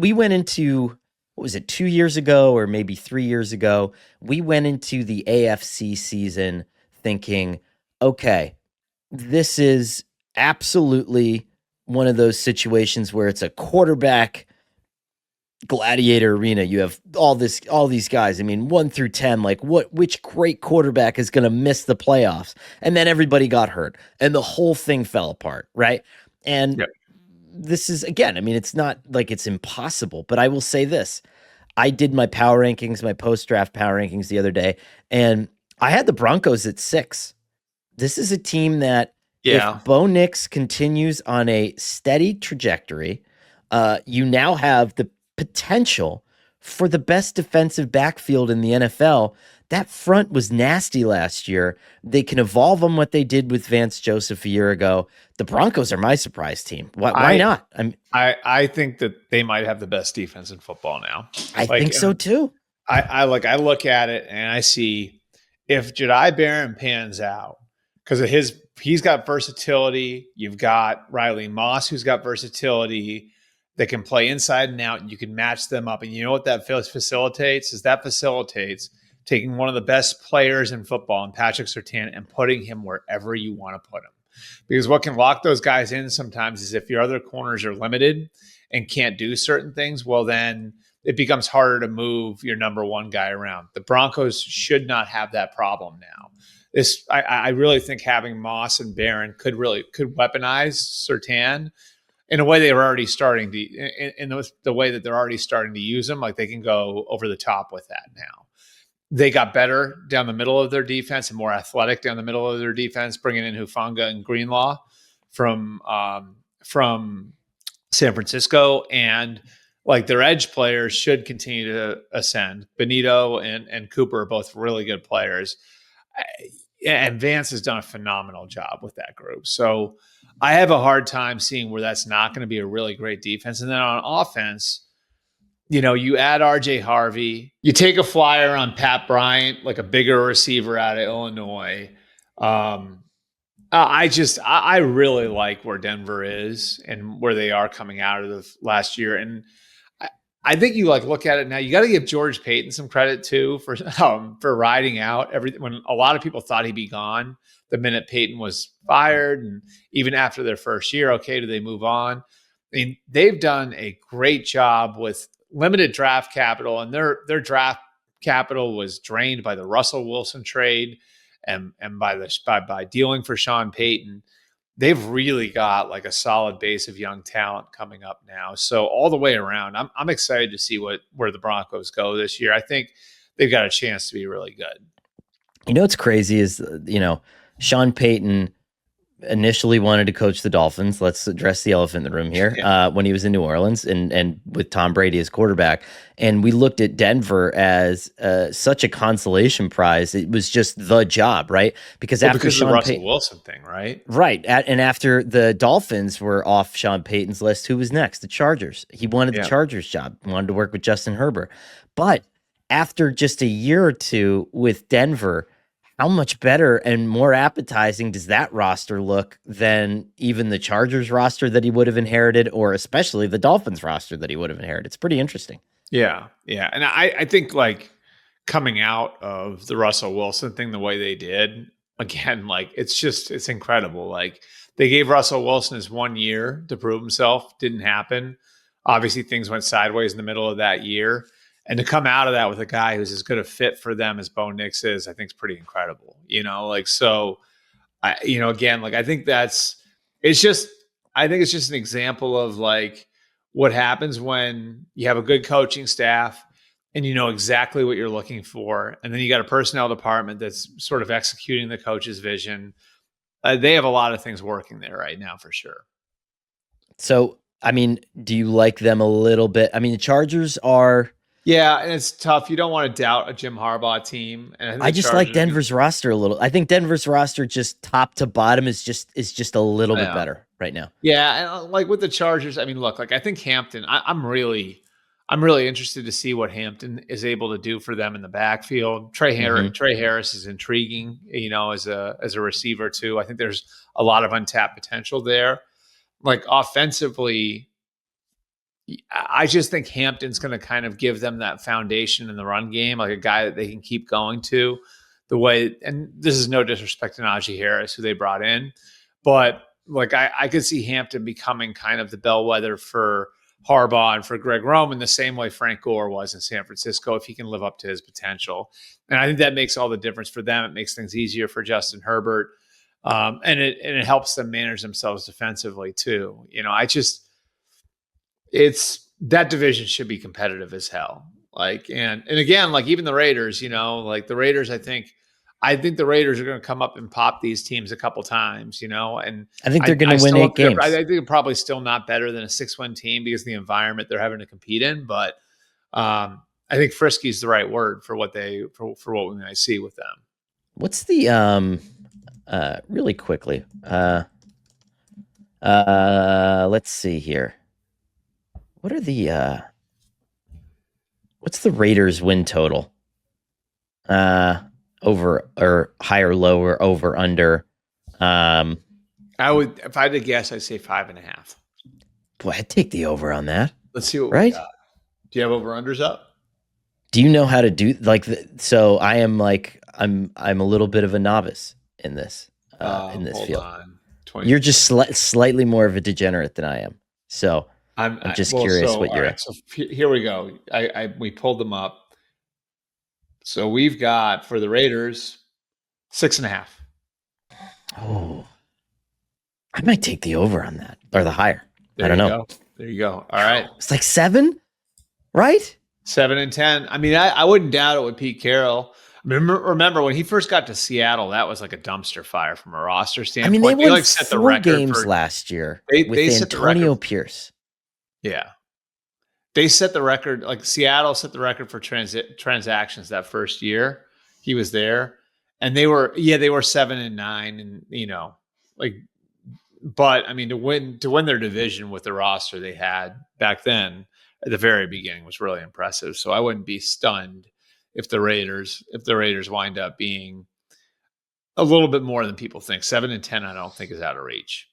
we went into, what was it, 2 years ago or maybe 3 years ago? We went into the AFC season thinking, okay, this is absolutely one of those situations where it's a quarterback gladiator arena. You have all these guys. I mean, 1 through 10, like which great quarterback is going to miss the playoffs? And then everybody got hurt and the whole thing fell apart, right? And Yep. this is, again, I mean, it's not like it's impossible, but I will say this. I did my power rankings, my post-draft power rankings the other day, and I had the Broncos at 6. This is a team that if Yeah. Bo Nix continues on a steady trajectory, you now have the potential for the best defensive backfield in the NFL. That front was nasty last year. They can evolve on what they did with Vance Joseph a year ago. The Broncos are my surprise team. Why not? I think that they might have the best defense in football now. I think so too. I look at it and I see if Jedi Barron pans out because of he's got versatility. You've got Riley Moss who's got versatility. They can play inside and out, and you can match them up. And you know what that facilitates? That facilitates taking one of the best players in football, and Patrick Surtain, and putting him wherever you want to put him. Because what can lock those guys in sometimes is if your other corners are limited and can't do certain things, well, then it becomes harder to move your number one guy around. The Broncos should not have that problem now. I really think having Moss and Barron could weaponize Surtain in a way they were already starting to, in the way that they're already starting to use them. Like they can go over the top with that now. They got better down the middle of their defense and more athletic down the middle of their defense, bringing in Hufanga and Greenlaw from San Francisco. And like their edge players should continue to ascend. Benito and Cooper are both really good players. And Vance has done a phenomenal job with that group. So I have a hard time seeing where that's not going to be a really great defense. And then on offense, you add RJ Harvey, you take a flyer on Pat Bryant, like a bigger receiver out of Illinois. I really like where Denver is and where they are coming out of the last year. And I think you look at it now, you got to give George Payton some credit too for riding out everything when a lot of people thought he'd be gone the minute Payton was fired. And even after their first year, okay, do they move on? I mean, they've done a great job with limited draft capital, and their draft capital was drained by the Russell Wilson trade and by dealing for Sean Payton. They've really got like a solid base of young talent coming up now. So all the way around, I'm excited to see where the Broncos go this year. I think they've got a chance to be really good. What's crazy is, Sean Payton initially wanted to coach the Dolphins. Let's address the elephant in the room here. Yeah. When he was in New Orleans and with Tom Brady as quarterback. And we looked at Denver as such a consolation prize. It was just the job, right? Because after because of the Russell Wilson thing, right? Right. And after the Dolphins were off Sean Payton's list, who was next? The Chargers. He wanted the Chargers job, wanted to work with Justin Herbert. But after just a year or two with Denver, how much better and more appetizing does that roster look than even the Chargers roster that he would have inherited, or especially the Dolphins roster that he would have inherited? It's pretty interesting. Yeah. Yeah. And I think coming out of the Russell Wilson thing the way they did, again, it's incredible. Like they gave Russell Wilson his 1 year to prove himself. Didn't happen. Obviously things went sideways in the middle of that year. And to come out of that with a guy who's as good a fit for them as Bo Nix is, I think is pretty incredible. I think it's just an example of what happens when you have a good coaching staff and you know exactly what you're looking for. And then you got a personnel department that's sort of executing the coach's vision. They have a lot of things working there right now for sure. So, I mean, do you like them a little bit? I mean, the Chargers are... Yeah, and it's tough. You don't want to doubt a Jim Harbaugh team. And I just like Denver's roster a little. I think Denver's roster, just top to bottom, is just a little bit better right now. Yeah, and with the Chargers, I mean, look, I think Hampton. I'm really interested to see what Hampton is able to do for them in the backfield. Trey Harris is intriguing, as a receiver too. I think there's a lot of untapped potential there. Offensively, I just think Hampton's going to kind of give them that foundation in the run game, like a guy that they can keep going to the way. And this is no disrespect to Najee Harris, who they brought in, but like I could see Hampton becoming kind of the bellwether for Harbaugh and for Greg Roman the same way Frank Gore was in San Francisco, if he can live up to his potential. And I think that makes all the difference for them. It makes things easier for Justin Herbert. And it helps them manage themselves defensively too. It's that division should be competitive as hell. Like, and again, like even the Raiders, like the Raiders, I think the Raiders are going to come up and pop these teams a couple times, and I think they're going to win 8 games. I think they're probably still not better than a 6-win team because of the environment they're having to compete in. But I think frisky is the right word for what for what we might see with them. What's the really quickly? Let's see here. What are the what's the Raiders win total? Over or higher, lower, over, under. I would, if I had to guess, I'd say 5.5. Boy, I'd take the over on that. Let's see what we got. Do you have over unders up? Do you know how to do so? I am I'm a little bit of a novice in this field. You're just slightly more of a degenerate than I am. So I'm just curious what you're at. So here we go. We pulled them up. So we've got for the Raiders 6.5. Oh, I might take the over on that or the higher. I don't know. There you go. All right. It's like 7, right? 7 and 10. I mean, I wouldn't doubt it with Pete Carroll. Remember when he first got to Seattle, that was like a dumpster fire from a roster standpoint. I mean, they won set 4 games last year with Antonio Pierce. Yeah. They set the record, like Seattle set the record for transactions that first year he was there. And they were 7 and 9 and, but I mean, to win their division with the roster they had back then at the very beginning was really impressive. So I wouldn't be stunned if the Raiders wind up being a little bit more than people think. 7 and 10, I don't think is out of reach.